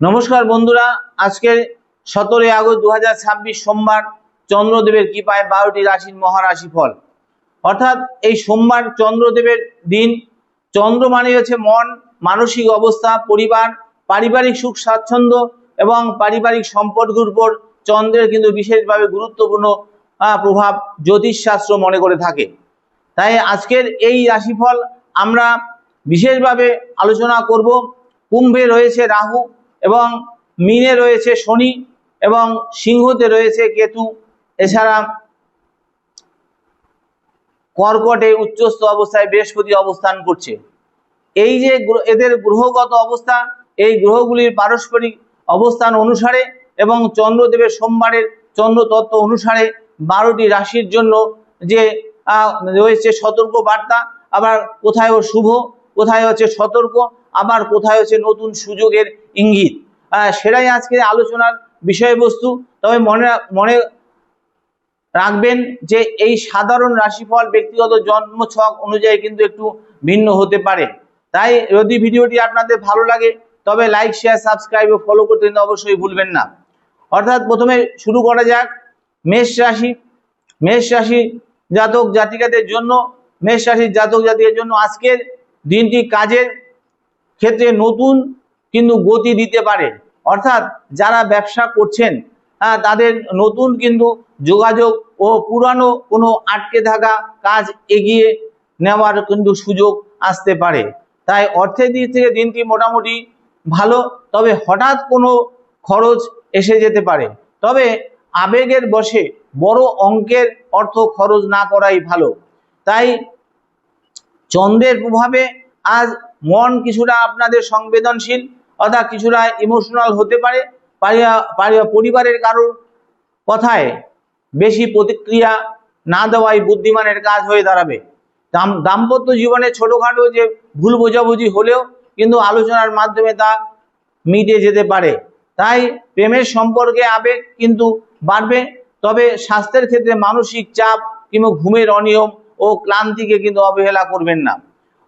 नमस्कार बंधुरा आज के 17 আগস্ট 2026 सोमवार चंद्रदेवेर कृपाय 12टी राशिर महाराशि फल अर्थात এই সোমবার চন্দ্রদেবের दिन। चंद्र माने হচ্ছে मन, मानसिक अवस्था, परिवार, पारिवारिक सुख स्वाच्छंद्य এবং पारिवारिक सम्पर्केर উপর चंद्रेर किन्तु विशेषभावे गुरुत्वपूर्ण प्रभाव ज्योतिष शास्त्र मने करे थाके। ताई आजकेर এই राशिफल আমরা विशेषभावे आलोचना करब। कुम्भे रयेछे राहु এবং मीने रयेछे शनि এবং सिंहते रयेछे केतु। एछाड़ा कर्कटे उच्चस्थ अवस्थाय बृहस्पति अवस्थान करছে। এই যে এদের গ্রহগত অবস্থা, এই গ্রহগুলির পারস্পরিক অবস্থান অনুসারে এবং চন্দ্রদেবের সোমবারের চন্দ্রতত্ত্ব অনুসারে 12টি রাশির জন্য যে রয়েছে সতর্ক বার্তা, আবার কোথায় শুভ, কোথায় হচ্ছে সতর্ক, আবার কোথায় হচ্ছে নতুন সুযোগের ইঙ্গিত, সেটাই আজকে আলোচনার বিষয়বস্তু। তবে মনে রাখবেন যে এই সাধারণ রাশিফল ব্যক্তিগত জন্মছক অনুযায়ী কিন্তু একটু ভিন্ন হতে পারে। তাই যদি ভিডিওটি আপনাদের ভালো লাগে তবে লাইক, শেয়ার, সাবস্ক্রাইব ও ফলো করতে কিন্তু অবশ্যই ভুলবেন না। অর্থাৎ প্রথমে শুরু করা যাক মেষ রাশি। মেষ রাশি জাতক জাতিকাদের জন্য, মেষ রাশির জাতক জাতিকাদের জন্য আজকের দিনটি কাজের ক্ষেত্রে নতুন কিন্তু গতি দিতে পারে। অর্থাৎ যারা ব্যবসা করছেন তাদের নতুন কিন্তু যোগাযোগ ও পুরানো কোনো আটকে থাকা কাজ এগিয়ে নেওয়ার কিন্তু সুযোগ আসতে পারে। তাই অর্থের দিক থেকে দিনটি মোটামুটি ভালো, তবে হঠাৎ কোনো খরচ এসে যেতে পারে। তবে আবেগের বশে বড় অঙ্কের অর্থ খরচ না করাই ভালো। তাই চন্দ্রের প্রভাবে আজ মন কিছুটা আপনাদের সংবেদনশীল অর্থাৎ কিছুটা ইমোশনাল হতে পারে। পরিবারের কারোর কথায় বেশি প্রতিক্রিয়া না দেওয়াই বুদ্ধিমানের কাজ হয়ে দাঁড়াবে। দাম্পত্য জীবনে ছোটখাটো যে ভুল বোঝাবুঝি হলেও কিন্তু আলোচনার মাধ্যমে তা মিটে যেতে পারে। তাই প্রেমের সম্পর্কে আবেগ কিন্তু বাড়বে। তবে স্বাস্থ্যের ক্ষেত্রে মানসিক চাপ কিংবা ঘুমের অনিয়ম ও ক্লান্তিকে কিন্তু অবহেলা করবেন না।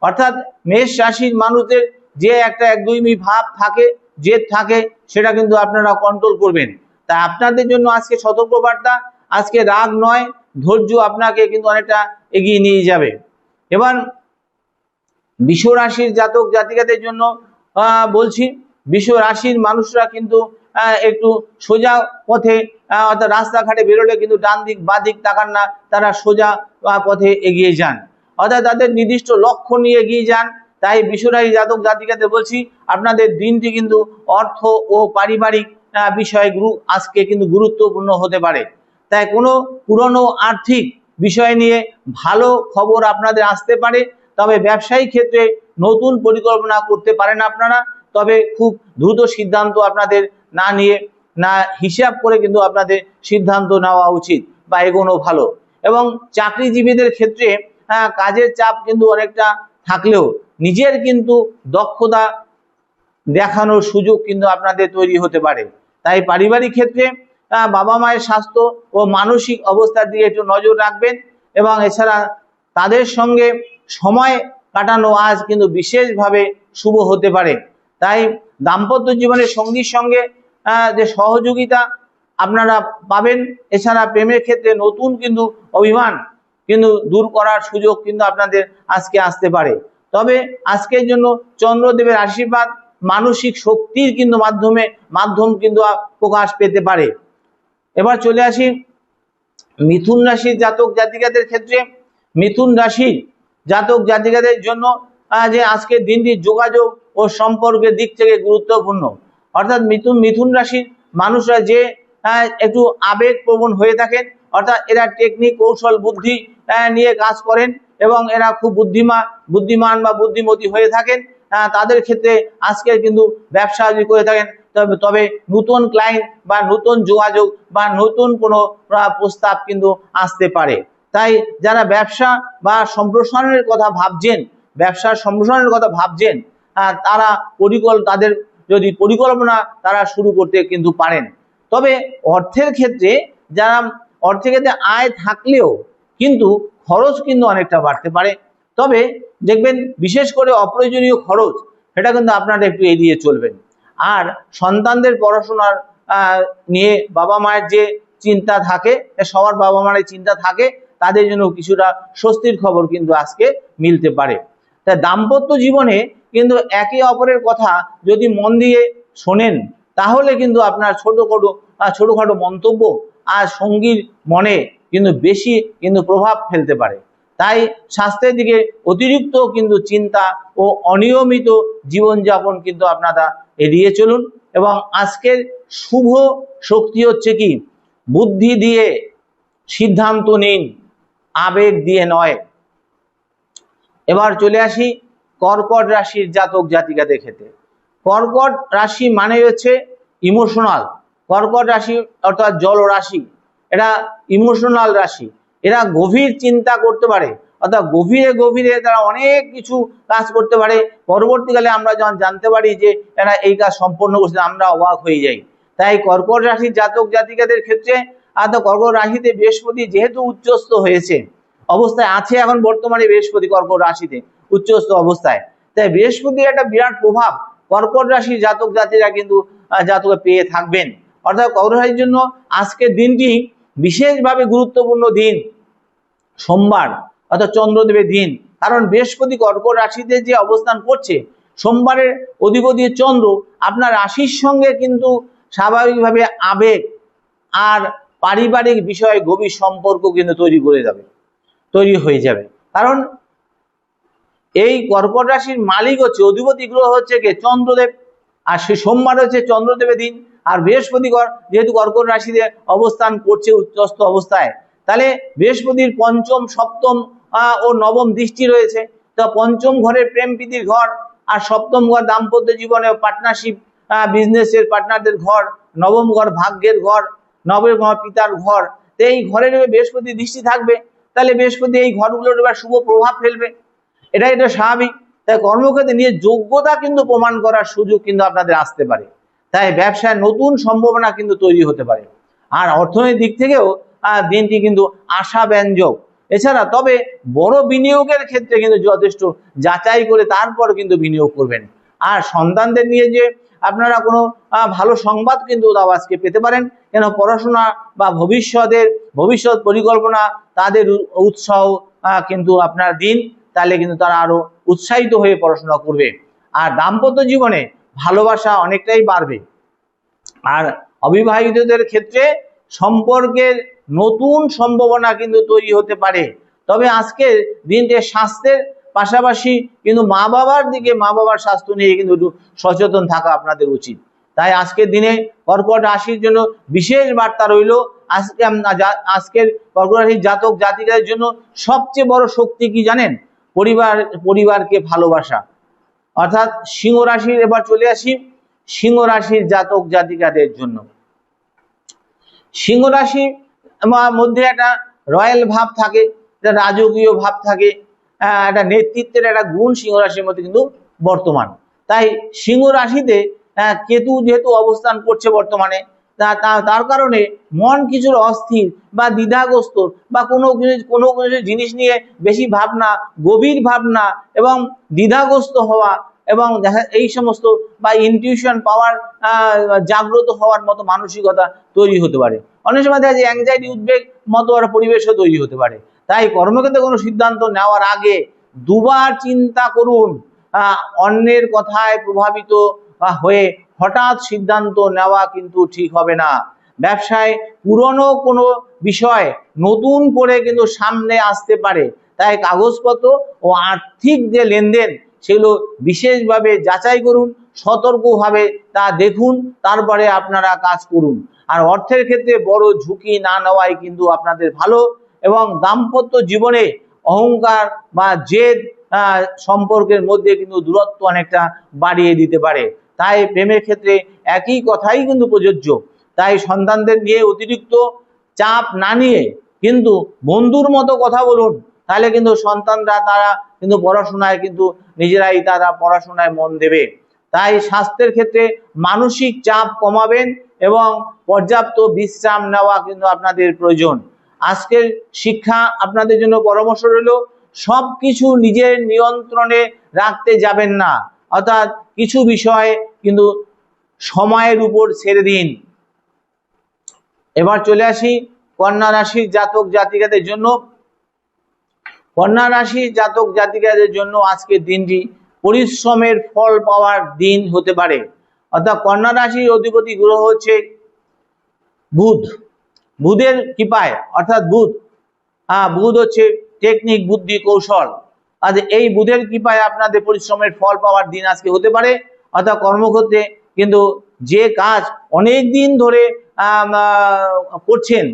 অর্থাৎ মেষ রাশির মানুষদের যে একটা একদমই ভাব থাকে, জেদ থাকে, সেটা কিন্তু আপনারা কন্ট্রোল করবেন। তাই আপনাদের জন্য আজকে সতর্কবার্তা, আজকে রাগ নয়, ধৈর্য আপনাকে কিন্তু অনেকটা এগিয়ে নিয়ে যাবে। এবার বৃষ রাশির জাতক জাতিকাদের জন্য বলছি, বৃষ রাশির মানুষরা কিন্তু একটু সোজা পথে অর্থাৎ রাস্তাঘাটে বেরোলে কিন্তু ডান দিক বা দিক তাকান না, তারা সোজা পথে এগিয়ে যান, অর্থাৎ তাদের নির্দিষ্ট লক্ষ্য নিয়ে এগিয়ে যান। তাই বৃষ রাশি জাতক জাতিকাদের বলছি আপনাদের দিনটি কিন্তু অর্থ ও পারিবারিক বিষয়গুলো আজকে কিন্তু গুরুত্বপূর্ণ হতে পারে। তাই কোনো পুরনো আর্থিক বিষয় নিয়ে ভালো খবর আপনাদের আসতে পারে। তবে ব্যবসায়িক ক্ষেত্রে নতুন পরিকল্পনা করতে পারেন আপনারা, তবে খুব দ্রুত সিদ্ধান্ত আপনাদের না নিয়ে না হিসাব করে কিন্তু আপনাদের সিদ্ধান্ত নেওয়া উচিত বা এগোনো ভালো। এবং চাকরিজীবীদের ক্ষেত্রে কাজের চাপ কিন্তু অনেকটা থাকলেও নিজের কিন্তু দক্ষতা দেখানোর সুযোগ কিন্তু আপনাদের তৈরি হতে পারে। তাই পারিবারিক ক্ষেত্রে বাবা মায়ের স্বাস্থ্য ও মানসিক অবস্থার দিকে একটু নজর রাখবেন। এবং এছাড়া তাদের সঙ্গে সময় কাটানো আজ কিন্তু বিশেষভাবে শুভ হতে পারে। তাই দাম্পত্য জীবনে সঙ্গীর সঙ্গে যে সহযোগিতা আপনারা পাবেন। এছাড়া প্রেমের ক্ষেত্রে নতুন কিন্তু অভিমান কিন্তু দূর করার সুযোগ কিন্তু আপনাদের আজকে আসতে পারে। তবে আজকের জন্য চন্দ্রদেবের আশীর্বাদ মানসিক শক্তির কিন্তু মাধ্যম কিন্তু প্রকাশ পেতে পারে। এবার চলে আসি মিথুন রাশির জাতক জাতিকাদের ক্ষেত্রে। মিথুন রাশির জাতক জাতিকাদের জন্য যে আজকের দিনটি যোগাযোগ ও সম্পর্কের দিক থেকে গুরুত্বপূর্ণ। অর্থাৎ মিথুন রাশির মানুষরা যে একটু আবেগপ্রবণ হয়ে থাকেন, অর্থাৎ এরা টেকনিক, কৌশল, বুদ্ধি নিয়ে কাজ করেন এবং এরা খুব বুদ্ধিমান বা বুদ্ধিমতী হয়ে থাকেন। তাদের ক্ষেত্রে আজকের কিন্তু ব্যবসা যদি করে থাকেন তবে নতুন ক্লায়েন্ট বা নতুন যোগাযোগ বা নতুন কোনো প্রস্তাব কিন্তু আসতে পারে। তাই যারা ব্যবসা বা সম্প্রসারণের কথা ভাবছেন, তারা তাদের যদি পরিকল্পনা তারা শুরু করতে কিন্তু পারেন। তবে অর্থের ক্ষেত্রে আয় থাকলেও কিন্তু খরচ কিন্তু অনেকটা বাড়তে পারে। তবে দেখবেন বিশেষ করে অপ্রয়োজনীয় খরচ, সেটা কিন্তু আপনারা একটু এড়িয়ে চলবেন। আর সন্তানদের পড়াশোনার নিয়ে বাবা মায়ের যে চিন্তা থাকে, সবার বাবা মায়ের চিন্তা থাকে, তাদের জন্য কিছুটা স্বস্তির খবর কিন্তু আজকে মিলতে পারে। তাই দাম্পত্য জীবনে কিন্তু একে অপরের কথা যদি মন দিয়ে শোনেন, তাহলে কিন্তু আপনার ছোটখাটো মন্তব্য আর সঙ্গীর মনে কিন্তু বেশি কিন্তু প্রভাব ফেলতে পারে। তাই স্বাস্থ্যের দিকে অতিরিক্ত কিন্তু চিন্তা ও অনিয়মিত জীবনযাপন কিন্তু আপনারা এড়িয়ে চলুন। এবং আজকের শুভ শক্তি হচ্ছে কি, বুদ্ধি দিয়ে সিদ্ধান্ত নিন, আবেগ দিয়ে নয়। এবার চলে আসি কর্কট রাশির জাতক জাতিকাদের ক্ষেত্রে। কর্কট রাশি মানে হচ্ছে ইমোশনাল। কর্কট রাশি অর্থাৎ জল রাশি, এরা ইমোশনাল রাশি। এরা গভীর চিন্তা করতে পারে, অর্থাৎ গভীরে গভীরে তারা অনেক কিছু কাজ করতে পারে। পরবর্তীকালে আমরা যখন জানতে পারি যে এরা এই কাজ সম্পন্ন করছে, আমরা অবাক হয়ে যাই। তাই কর্কট রাশির জাতক জাতিকাদের ক্ষেত্রে কর্কট রাশিতে বৃহস্পতি যেহেতু উচ্চস্থ হয়েছে অবস্থায় আছে, এখন বর্তমানে বৃহস্পতি কর্কট রাশিতে উচ্চস্থ অবস্থায়, তাই বৃহস্পতির একটা বিরাট প্রভাব কর্কট রাশির জাতক জাতিরা কিন্তু জাতকে পেয়ে থাকবেন। অর্থাৎ কর্কট রাশির জন্য আজকের দিনটি বিশেষভাবে গুরুত্বপূর্ণ দিন, সোমবার অর্থাৎ চন্দ্রদেবের দিন। কারণ বৃহস্পতি কর্কট রাশিতে যে অবস্থান করছে, সোমবারের অধিপতি চন্দ্র আপনার রাশির সঙ্গে কিন্তু স্বাভাবিকভাবে আবেগ আর পারিবারিক বিষয়ে গভীর সম্পর্ক কিন্তু তৈরি হয়ে যাবে। কারণ এই কর্কট রাশির মালিক হচ্ছে, অধিপতি গ্রহ হচ্ছে কে, চন্দ্রদেব। আর সে সোমবার হচ্ছে চন্দ্রদেবের দিন। আর বৃহস্পতিগড় যেহেতু কর্কট রাশিতে অবস্থান করছে উচ্চস্থ অবস্থায়, তাহলে বৃহস্পতির পঞ্চম, সপ্তম ও নবম দৃষ্টি রয়েছে। তো পঞ্চম ঘরের প্রেম প্রীতির ঘর, আর সপ্তম ঘর দাম্পত্য জীবনে পার্টনারশিপ, বিজনেসের পার্টনারদের ঘর, নবম ঘর ভাগ্যের ঘর, নবম ঘর পিতার ঘর। তো এই ঘরের বৃহস্পতি দৃষ্টি থাকবে, তাহলে বৃহস্পতি এই ঘরগুলোর এবার শুভ প্রভাব ফেলবে, এটা স্বাভাবিক। তাই কর্মক্ষেত্রে নিয়ে যোগ্যতা কিন্তু প্রমাণ করার সুযোগ কিন্তু আপনাদের আসতে পারে। তাই ব্যবসায় নতুন সম্ভাবনা কিন্তু তৈরি হতে পারে। আর অর্থনৈতিক দিক থেকেও দিনটি কিন্তু আশাব্যঞ্জক। এছাড়া তবে বড় বিনিয়োগের ক্ষেত্রে কিন্তু যথেষ্ট যাচাই করে তারপর কিন্তু বিনিয়োগ করবেন। আর সন্তানদের নিয়ে যে আপনারা কোনো ভালো সংবাদ কিন্তু তাও আজকে পেতে পারেন, কেন পড়াশোনা বা ভবিষ্যৎ পরিকল্পনা, তাদের উৎসাহ কিন্তু আপনার দিন, তাহলে কিন্তু তারা আরো উৎসাহিত হয়ে পড়াশোনা করবে। আর দাম্পত্য জীবনে ভালোবাসা অনেকটাই বাড়বে। আর অবিবাহিতদের ক্ষেত্রে সম্পর্কের নতুন সম্ভাবনা কিন্তু তৈরি হতে পারে। তবে আজকের দিনটি স্বাস্থ্যের পাশাপাশি কিন্তু মা বাবার স্বাস্থ্য নিয়ে কিন্তু একটু সচেতন থাকা আপনাদের উচিত। তাই আজকের দিনে কর্কট রাশির জন্য বিশেষ বার্তা রইল। আজকের কর্কট রাশির জাতক জাতিকাদের জন্য সবচেয়ে বড় শক্তি কি জানেন? পরিবারকে ভালোবাসা। অর্থাৎ সিংহ রাশির, এবার চলে আসি সিংহ রাশির জাতক জাতিকাদের জন্য। সিংহ রাশির মধ্যে একটা রয়্যাল ভাব থাকে, একটা রাজকীয় ভাব থাকে, একটা নেতৃত্বের একটা গুণ সিংহ রাশির মধ্যে কিন্তু বর্তমান। তাই সিংহ রাশিতে কেতু যেহেতু অবস্থান করছে বর্তমানে, তার কারণে মন কিছুর অস্থির বা দ্বিধাগ্রস্ত, বা কোনো জিনিস নিয়ে বেশি ভাবনা, গভীর ভাবনা এবং দ্বিধাগ্রস্ত হওয়া, এবং এই সমস্ত বা ইনটিউশন পাওয়ার জাগ্রত হওয়ার মতো মানসিকতা তৈরি হতে পারে। অনেক সময় দেখা যায় অ্যাংজাইটি, উদ্বেগ মতো একটা পরিবেশও তৈরি হতে পারে। তাই কর্মক্ষেত্রে কোনো সিদ্ধান্ত নেওয়ার আগে দুবার চিন্তা করুন। অন্যের কথায় প্রভাবিত হয়ে হঠাৎ সিদ্ধান্ত নেওয়া কিন্তু ঠিক হবে না। ব্যবসায় পুরনো কোনো বিষয় নতুন করে কিন্তু সামনে আসতে পারে। তাই কাগজপত্র ও আর্থিক যে লেনদেন সেগুলো বিশেষভাবে যাচাই করুন, সতর্কভাবে তা দেখুন, তারপরে আপনারা কাজ করুন। আর অর্থের ক্ষেত্রে বড় ঝুঁকি না নেওয়াই কিন্তু আপনাদের ভালো। এবং দাম্পত্য জীবনে অহংকার বা জেদ সম্পর্কের মধ্যে কিন্তু দূরত্ব অনেকটা বাড়িয়ে দিতে পারে। তাই প্রেমের ক্ষেত্রে একই কথাই কিন্তু প্রযোজ্য। তাই সন্তানদের নিয়ে অতিরিক্ত চাপ না নিয়ে কিন্তু বন্ধুর মতো কথা বলুন, তাহলে কিন্তু সন্তানরা তারা কিন্তু পড়াশোনায় কিন্তু নিজেরাই তারা পড়াশোনায় মন দেবে। তাই স্বাস্থ্যের ক্ষেত্রে মানসিক চাপ কমাবেন এবং পর্যাপ্ত বিশ্রাম নেওয়া কিন্তু আপনাদের প্রয়োজন। আজকের শিক্ষা আপনাদের জন্য পরামর্শ রইল, সবকিছু নিজের নিয়ন্ত্রণে রাখতে যাবেন না। অর্থাৎ কিছু বিষয়ে কিন্তু সময়ের উপর ছেড়ে দিন। এবার চলে আসি কন্যা রাশির জাতক জাতিকাদের জন্য। কন্যা রাশির জাতক জাতিকাদের জন্য আজকের দিনটি পরিশ্রমের ফল পাওয়ার দিন হতে পারে। অর্থাৎ কন্যা রাশির অধিপতি গ্রহ হচ্ছে বুধ। বুধের কৃপায়, অর্থাৎ বুধ হচ্ছে টেকনিক, বুদ্ধি, কৌশল। আজ এই বুধের কৃপায় আপনাদের পরিশ্রমের ফল পাওয়ার দিন আজকে হতে পারে। অর্থাৎ কর্মক্ষেত্রে কিন্তু যে কাজ অনেক দিন ধরে করছেন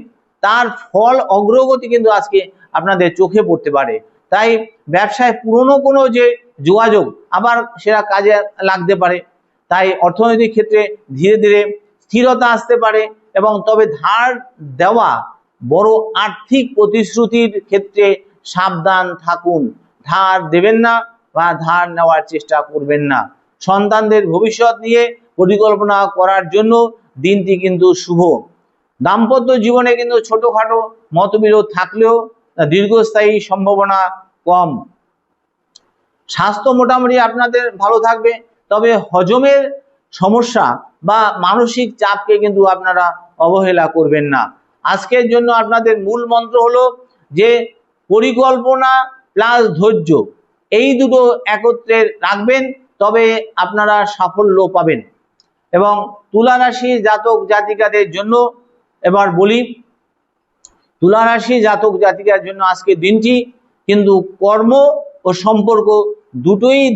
তার ফল অগ্রগতি কিন্তু আজকে আপনাদের চোখে পড়তে পারে। তাই ব্যবসায় পুরনো কোনো যে যোগাযোগ আবার সেটা কাজে লাগতে পারে। তাই অর্থনৈতিক ক্ষেত্রে ধীরে ধীরে স্থিরতা আসতে পারে। এবং তবে ধার দেওয়া বড় আর্থিক প্রতিশ্রুতির ক্ষেত্রে সাবধান থাকুন। ধার দেবেন না বা ধার নেওয়ার চেষ্টা করবেন না। সন্তানদের ভবিষ্যৎ নিয়ে পরিকল্পনা করার জন্য দিনটি কিন্তু শুভ। দাম্পত্য জীবনে কিন্তু ছোটখাটো মতবিরোধ থাকলেও দীর্ঘস্থায়ী সম্ভাবনা কম। স্বাস্থ্য মোটামুটি আপনাদের ভালো থাকবে, তবে হজমের সমস্যা বা মানসিক চাপকে কিন্তু আপনারা অবহেলা করবেন না। আজকের জন্য আপনাদের মূল মন্ত্র হলো যে পরিকল্পনা প্লাস ধৈর্য, এই দুটো একত্রে রাখবেন, তবে আপনারা সাফল্য পাবেন। এবং তুলা রাশির জাতক জাতিকাদের জন্য এবার বলি, তুলা রাশি জাতক জাতিকার জন্য আজকের দিনটি কিন্তু কর্ম ও সম্পর্ক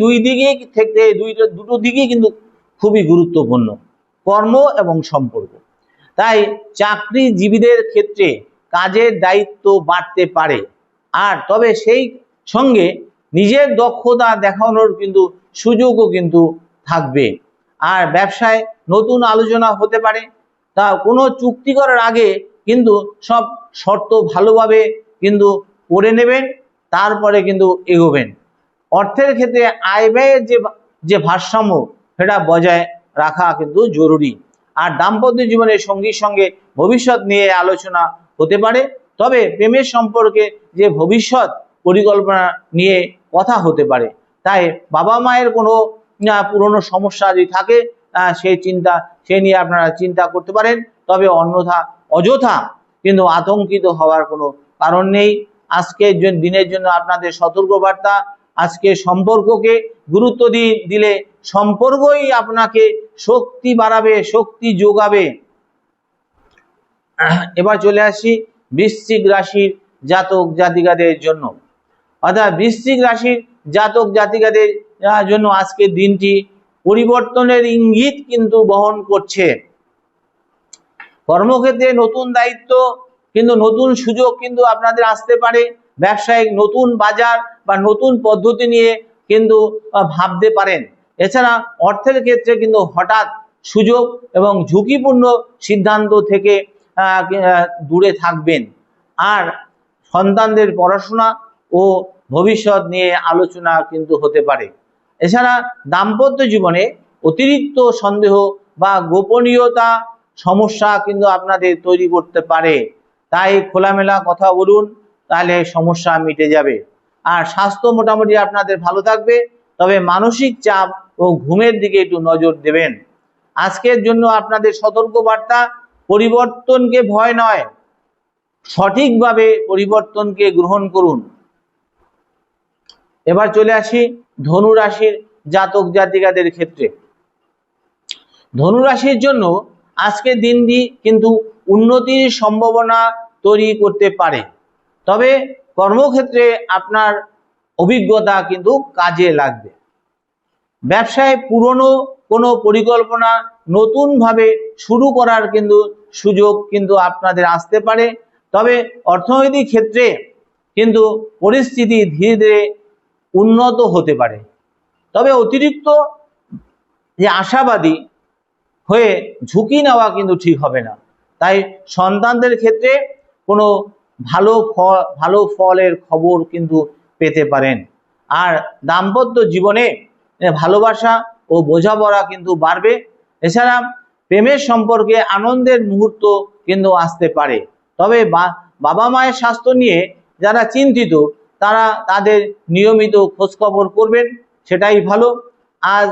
দুই দিকে থেকে দুটো দিকেই কিন্তু খুবই গুরুত্বপূর্ণ, কর্ম এবং সম্পর্ক। তাই চাকরিজীবীদের ক্ষেত্রে কাজের দায়িত্ব বাড়তে পারে, আর তবে সেই সঙ্গে নিজের দক্ষতা দেখানোর কিন্তু সুযোগও কিন্তু থাকবে। আর ব্যবসায় নতুন আলোচনা হতে পারে। তা কোনো চুক্তি করার আগে কিন্তু সব শর্ত ভালোভাবে কিন্তু করে নেবেন, তারপরে কিন্তু এগোবেন। অর্থের ক্ষেত্রে আয় ব্যয়ের যে ভারসাম্য সেটা বজায় রাখা কিন্তু জরুরি। আর দাম্পত্য জীবনের সঙ্গীর সঙ্গে ভবিষ্যৎ নিয়ে আলোচনা হতে পারে, তবে প্রেমের সম্পর্কে যে ভবিষ্যৎ পরিকল্পনা নিয়ে কথা হতে পারে। তাই বাবা মায়ের কোনো পুরনো সমস্যা যদি থাকে সে নিয়ে আপনারা চিন্তা করতে পারেন, তবে অন্যথা অযথা কিন্তু আতঙ্কিত হওয়ার কোনো কারণ নেই। আজকের দিনের জন্য আপনাদের সতর্কবার্তা, আজকে সম্পর্ককে গুরুত্ব দিলে সম্পর্কই আপনাকে শক্তি বাড়াবে, শক্তি যোগাবে। এবার চলে আসি বৃশ্চিক রাশির জাতক জাতিকাদের জন্য। অর্থাৎ বৃশ্চিক রাশির জাতক জাতিকাদের জন্য আজকের দিনটি পরিবর্তনের ইঙ্গিত কিন্তু বহন করছে। কর্মক্ষেত্রে নতুন দায়িত্ব কিন্তু নতুন সুযোগ কিন্তু আপনাদের আসতে পারে। ব্যবসায়িক নতুন বাজার বা নতুন পদ্ধতি নিয়ে কিন্তু ভাবতে পারেন। এছাড়া অর্থের ক্ষেত্রে কিন্তু হঠাৎ সুযোগ এবং ঝুঁকিপূর্ণ সিদ্ধান্ত থেকে দূরে থাকবেন। আর সন্তানদের পড়াশোনা ও ভবিষ্যৎ নিয়ে আলোচনা কিন্তু হতে পারে। এছাড়া দাম্পত্য জীবনে অতিরিক্ত সন্দেহ বা গোপনীয়তা সমস্যা কিন্তু আপনাদের তৈরি করতে পারে। তাই খোলামেলা কথা বলুন, তাহলে সমস্যা মিটে যাবে। আর স্বাস্থ্য মোটামুটি আপনাদের ভালো থাকবে, তবে মানসিক চাপ ও ঘুমের দিকে একটু নজর দেবেন। আজকের জন্য আপনাদের সতর্কবার্তা, পরিবর্তনকে ভয় নয়, সঠিকভাবে পরিবর্তনকে গ্রহণ করুন। এবার চলে আসি ধনু রাশির জাতক জাতিকাদের ক্ষেত্রে। ধনু রাশির জন্য আজকের দিনটি কিন্তু উন্নতির সম্ভাবনা তৈরি করতে পারে, তবে কর্মক্ষেত্রে আপনার অভিজ্ঞতা কিন্তু কাজে লাগবে। ব্যবসায় পুরনো কোনো পরিকল্পনা নতুনভাবে শুরু করার কিন্তু সুযোগ কিন্তু আপনাদের আসতে পারে, তবে অর্থনৈতিক ক্ষেত্রে কিন্তু পরিস্থিতি ধীরে ধীরে উন্নত হতে পারে। তবে অতিরিক্ত যে আশাবাদী হয়ে ঝুঁকি নেওয়া কিন্তু ঠিক হবে না। তাই সন্তানদের ক্ষেত্রে কোনো ভালো ফলের খবর কিন্তু পেতে পারেন। আর দাম্পত্য জীবনে ভালোবাসা ও বোঝাপড়া কিন্তু বাড়বে। এছাড়া প্রেমের সম্পর্কে আনন্দের মুহূর্ত কিন্তু আসতে পারে। তবে বাবা মায়ের স্বাস্থ্য নিয়ে যারা চিন্তিত তারা তাদের নিয়মিত খোঁজখবর করবেন, সেটাই ভালো। আজ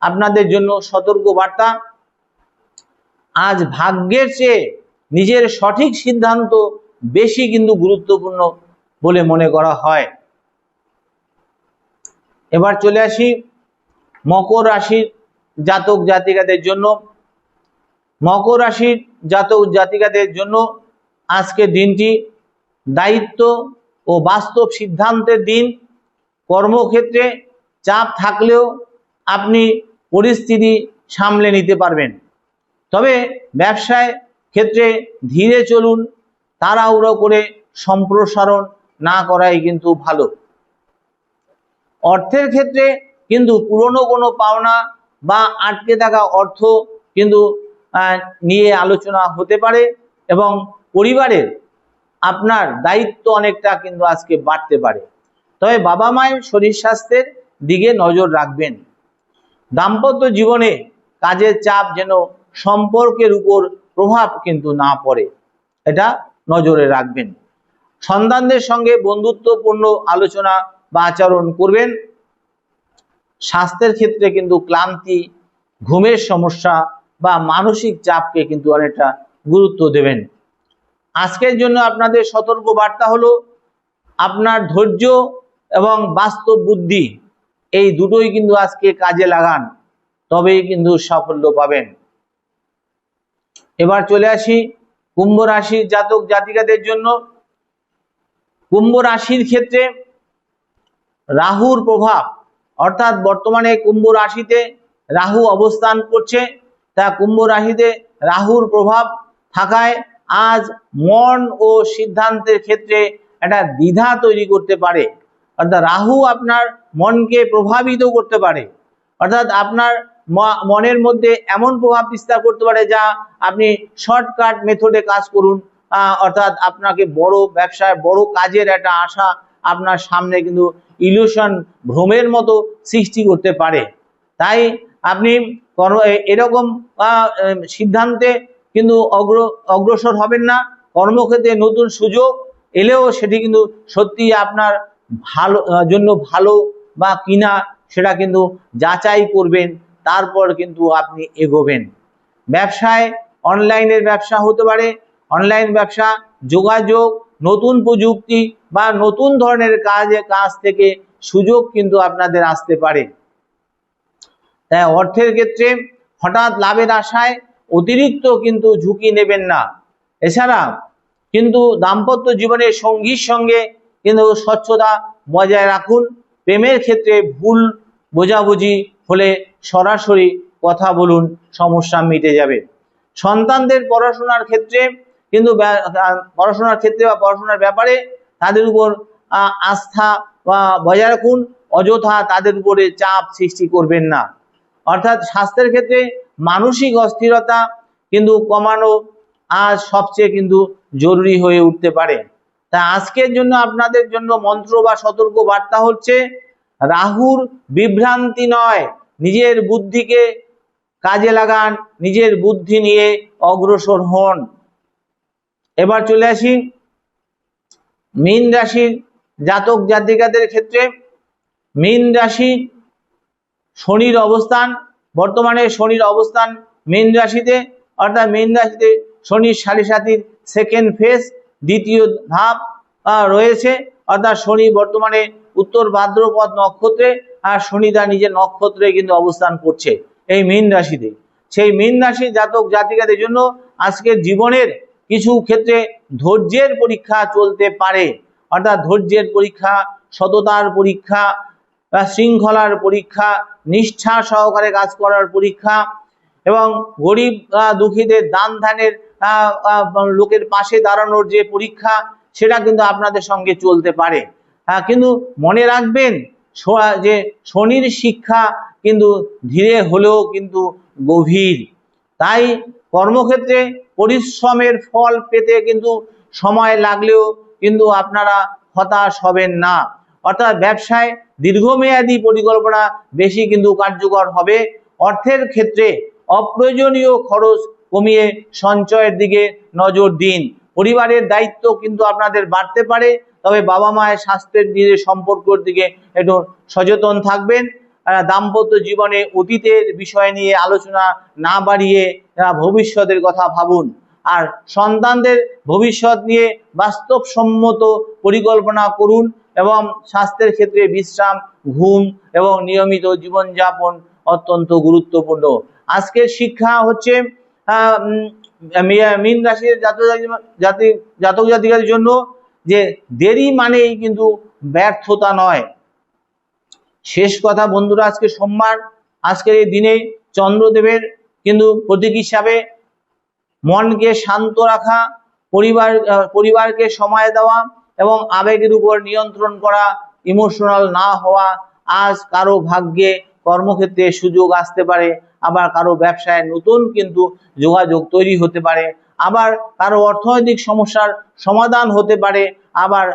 আপনাদের জন্য সতর্ক বার্তা, আজ ভাগ্যের চেয়ে নিজের সঠিক সিদ্ধান্ত বেশি কিন্তু গুরুত্বপূর্ণ বলে মনে করা হয়। এবার চলে আসি মকর রাশির জাতক জাতিকাদের জন্য। মকর রাশির জাতক জাতিকাদের জন্য আজকের দিনটি দায়িত্ব ও বাস্তব সিদ্ধান্তের দিন। কর্মক্ষেত্রে চাপ থাকলেও আপনি পরিস্থিতি সামলে নিতে পারবেন। তবে ব্যবসায় ক্ষেত্রে ধীরে চলুন, তাড়াহুড়ো করে সম্প্রসারণ না করাই কিন্তু ভালো। অর্থের ক্ষেত্রে কিন্তু পুরনো কোনো পাওনা বা আটকে থাকা অর্থ কিন্তু নিয়ে আলোচনা হতে পারে এবং পরিবারের আপনার দায়িত্ব অনেকটা কিন্তু আজকে বাড়তে পারে। তবে বাবা মায়ের শরীর স্বাস্থ্যের দিকে নজর রাখবেন। দাম্পত্য জীবনে কাজের চাপ যেন সম্পর্কের উপর প্রভাব কিন্তু না পড়ে, এটা নজরে রাখবেন। সন্তানদের সঙ্গে বন্ধুত্বপূর্ণ আলোচনা বা আচরণ করবেন। স্বাস্থ্যের ক্ষেত্রে কিন্তু ক্লান্তি, ঘুমের সমস্যা বা মানসিক চাপকে কিন্তু অনেকটা গুরুত্ব দেবেন। আজকের জন্য আপনাদের সতর্ক বার্তা হলো আপনার ধৈর্য এবং বাস্তব বুদ্ধি এই দুটোই কিন্তু আজকে কাজে লাগান, তবেই কিন্তু সাফল্য পাবেন। এবার চলে আসি কুম্ভ রাশির জাতক জাতিকাদের জন্য। কুম্ভ রাশির ক্ষেত্রে রাহুর প্রভাব, অর্থাৎ বর্তমানে কুম্ভ রাশিতে রাহু অবস্থান করছে। তা কুম্ভ রাশিতে রাহুর প্রভাব থাকায় আজ মন ও সিদ্ধান্তের ক্ষেত্রে একটা দ্বিধা তৈরি করতে পারে। অর্থাৎ রাহু আপনার মনকে প্রভাবিত করতে পারে, অর্থাৎ আপনার মনের মধ্যে এমন প্রভাব বিস্তার করতে পারে যা আপনি শর্টকাট মেথডে কাজ করুন, অর্থাৎ আপনাকে বড় ব্যবসায় বড় কাজের একটা আশা আপনার সামনে কিন্তু ইলিউশন ভ্রমের মতো সৃষ্টি করতে পারে। তাই আপনি এরকম সিদ্ধান্তে কিন্তু অগ্রসর হবেন না। কর্মক্ষেত্রে নতুন সুযোগ এলেও সেটি কিন্তু সত্যি আপনার ভালো জন্য ভালো বা কিনা সেটা কিন্তু যাচাই করবেন, তারপর কিন্তু আপনি এগোবেন। ব্যবসায় অনলাইনের ব্যবসা হতে পারে। অনলাইন ব্যবসা, যোগাযোগ, নতুন প্রযুক্তি বা নতুন ধরনের কাজ থেকে সুযোগ কিন্তু আপনাদের আসতে পারে। তাই অর্থের ক্ষেত্রে হঠাৎ লাভের আশায় অতিরিক্ত কিন্তু ঝুঁকি নেবেন না। এছাড়া কিন্তু দাম্পত্য জীবনের সঙ্গীর সঙ্গে কিন্তু স্বচ্ছতা বজায় রাখুন। প্রেমের ক্ষেত্রে ভুল বোঝাবুঝি হলে সরাসরি কথা বলুন, সমস্যা মিটে যাবে। সন্তানদের পড়াশোনার ক্ষেত্রে কিন্তু পড়াশোনার ব্যাপারে তাদের উপর আস্থা বজায় রাখুন, অযথা তাদের উপরে চাপ সৃষ্টি করবেন না। অর্থাৎ স্বাস্থ্যের ক্ষেত্রে মানসিক অস্থিরতা কিন্তু কমানো আজ সবচেয়ে কিন্তু জরুরি হয়ে উঠতে পারে। তা আজকের জন্য আপনাদের জন্য মন্ত্র বা সতর্ক বার্তা হচ্ছে রাহুর বিভ্রান্তি নয়, নিজের বুদ্ধিকে কাজে লাগান, নিজের বুদ্ধি নিয়ে অগ্রসর হন। এবার চলে আসি মীন রাশির জাতক জাতিকাদের ক্ষেত্রে। মীন রাশি শনির অবস্থান, বর্তমানে শনির অবস্থান মীন রাশিতে, অর্থাৎ মীন রাশিতে শনির সাড়ে-সাতির সেকেন্ড ফেজ, দ্বিতীয় ধাপ রয়েছে। অর্থাৎ শনি বর্তমানে উত্তর ভাদ্রপদ নক্ষত্রে, আর শনি তার নিজের নক্ষত্রে কিন্তু অবস্থান করছে এই মীন রাশিতে। সেই মীন রাশির জাতক জাতিকাদের জন্য আজকের জীবনের কিছু ক্ষেত্রে ধৈর্যের পরীক্ষা চলতে পারে। অর্থাৎ ধৈর্যের পরীক্ষা, সততার পরীক্ষা, শৃঙ্খলার পরীক্ষা, নিষ্ঠা সহকারে কাজ করার পরীক্ষা এবং গরিব দুঃখীদের দান ধ্যানের লোকের পাশে দাঁড়ানোর যে পরীক্ষা, সেটা কিন্তু আপনাদের সঙ্গে চলতে পারে। কিন্তু মনে রাখবেন যে শনির শিক্ষা কিন্তু ধীরে হলেও কিন্তু গভীর। তাই কর্মক্ষেত্রে পরিশ্রমের ফল পেতে কিন্তু সময় লাগলেও কিন্তু আপনারা হতাশ হবেন না। অর্থাৎ ব্যবসায় দীর্ঘমেয়াদী পরিকল্পনা বেশি কিন্তু কার্যকর হবে। অর্থের ক্ষেত্রে অপ্রয়োজনীয় খরচ কমিয়ে সঞ্চয়ের দিকে নজর দিন। পরিবারের দায়িত্ব কিন্তু আপনাদের বাড়তে পারে, তবে বাবা মায়ের স্বাস্থ্যের দিকে সম্পর্কের দিকে একটু সচেতন থাকবেন। দাম্পত্য জীবনে অতীতের বিষয় নিয়ে আলোচনা না বাড়িয়ে ভবিষ্যতের কথা ভাবুন। আর সন্তানদের ভবিষ্যৎ নিয়ে বাস্তবসম্মত পরিকল্পনা করুন এবং স্বাস্থ্যের ক্ষেত্রে বিশ্রাম, ঘুম এবং নিয়মিত জীবনযাপন অত্যন্ত গুরুত্বপূর্ণ। আজকের শিক্ষা হচ্ছে মীন রাশির জাতক জাতিকাদের জন্য যে দেরি মানেই কিন্তু ব্যর্থতা নয়। শেষ কথা বন্ধুরা, আজকে সোমবার, আজকের এই দিনে চন্দ্রদেবের কিন্তু প্রতীক হিসাবে মনকে শান্ত রাখা, পরিবারকে সময় দেওয়া এবং আবেগের উপর নিয়ন্ত্রণ করা, ইমোশনাল না হওয়া। আজ কারো ভাগ্যে কর্মক্ষেত্রে সুযোগ আসতে পারে, আবার কারো ব্যবসায় নতুন কিন্তু যোগাযোগ তৈরি হতে পারে, আবার কারো অর্থনৈতিক সমস্যার সমাধান হতে পারে, আবার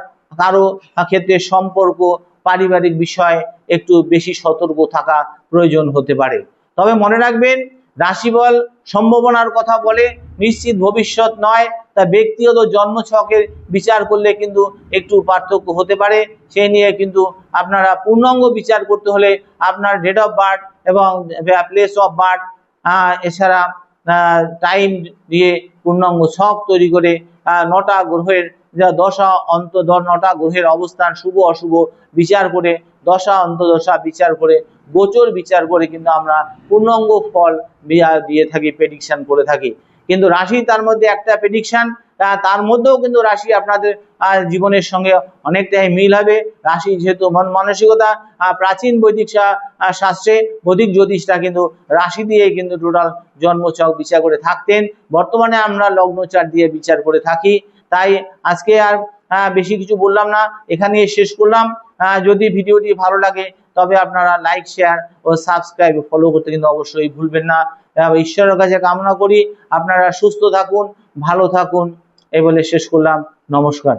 কারো ক্ষেত্রে সম্পর্ক, পারিবারিক বিষয়ে একটু বেশি সতর্ক থাকা প্রয়োজন হতে পারে। তবে মনে রাখবেন, রাশিফল সম্ভাবনার কথা বলে, নিশ্চিত ভবিষ্যৎ নয়। তা ব্যক্তিগত জন্মছকের বিচার করলে কিন্তু একটু পার্থক্য হতে পারে। সেই নিয়ে কিন্তু আপনারা পূর্ণাঙ্গ বিচার করতে হলে আপনার ডেট অফ বার্থ এবং প্লেস অফ বার্থ, এছাড়া টাইম দিয়ে পূর্ণাঙ্গ ছক তৈরি করে 9টা গ্রহের দশা অন্তর্দশা, 9টা গ্রহের অবস্থান শুভ অশুভ বিচার করে, দশা অন্তর্দশা বিচার করে, গোচর বিচার করে কিন্তু আমরা পূর্ণাঙ্গ ফল দিয়ে থাকি, প্রেডিকশন করে থাকি। কিন্তু রাশি তার মধ্যে একটা প্রেডিকশন, তার মধ্যেও কিন্তু রাশি আপনাদের জীবনের সঙ্গে অনেকটাই মিল হবে। রাশি যেহেতু মন মানসিকতা, প্রাচীন বৈদিক শাস্ত্রে বৈদিক জ্যোতিষরা কিন্তু রাশি দিয়ে কিন্তু টোটাল জন্মছক বিচার করে থাকতেন। বর্তমানে আমরা লগ্ন চার্ট দিয়ে বিচার করে থাকি। তাই আজকে আর বেশি কিছু বললাম না, এখানে শেষ করলাম। যদি ভিডিওটি ভালো লাগে তবে আপনারা লাইক, শেয়ার ও সাবস্ক্রাইব, ফলো করতে কিন্তু অবশ্যই ভুলবেন না। ঈশ্বরের কাছে কামনা করি আপনারা সুস্থ থাকুন, ভালো থাকুন। এই বলে শেষ করলাম। নমস্কার।